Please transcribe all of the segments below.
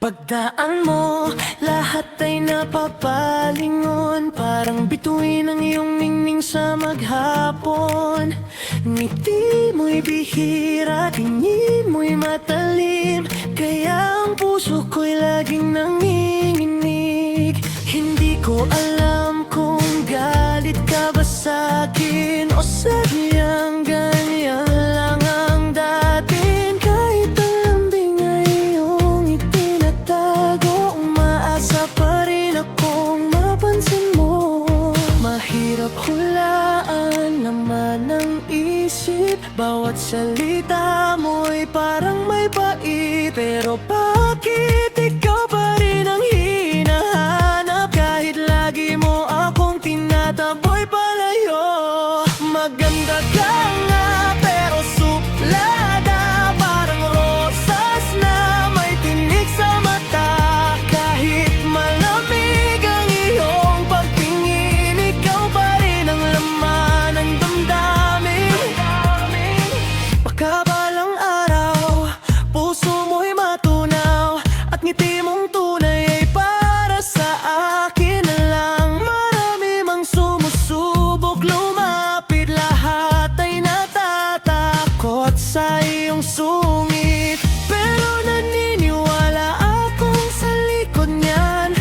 Pagdaan mo, lahat ay napapalingon. Parang bituin ang iyong ningning sa maghapon. Ngiti mo'y bihira, tingin mo'y matalim, kaya ang puso ko'y laging nanginginig. Hindi ko alam kung galit ka ba sa'kin o sadyang ganyan lang ang dating. Kahit ang lambing ay iyong itinatago, umaasa pa rin akong mapansin mo. Mahirap hulaan naman ang isip, bawat salita mo'y parang may pait. Pero bakit ikaw pa rin ang hinahanap? Kahit lagi mo akong tinataboy palayo. Maganda ka nga pero suplada, parang rosas na may tinik sa mata. Kahit malamig ang iyong pagtingin, ikaw pa rin ang laman ng damdamin. Pagkabalang araw, puso mo'y matunaw, at ngiti mong tunay ay para sa akin na lang. Marami mang sumusubok lumapit, lahat ay natatakot sa iyong sungit. Pero naniniwala akong sa likod niyan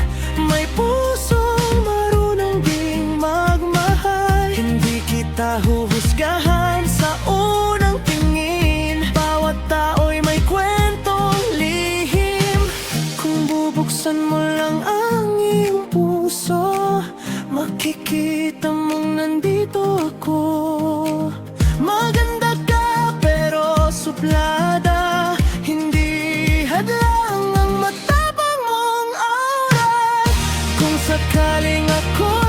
may pusong marunong ding magmahal. Hindi kita huhusgahan sa unang tingin, bawat tao'y may kwentong lihim. Kung bubuksan mo lang ang iyong puso, makikita mong nandito ako. Maganda ka pero suplada, hindi hadlang ang matapang mong aura. Kung sakaling ako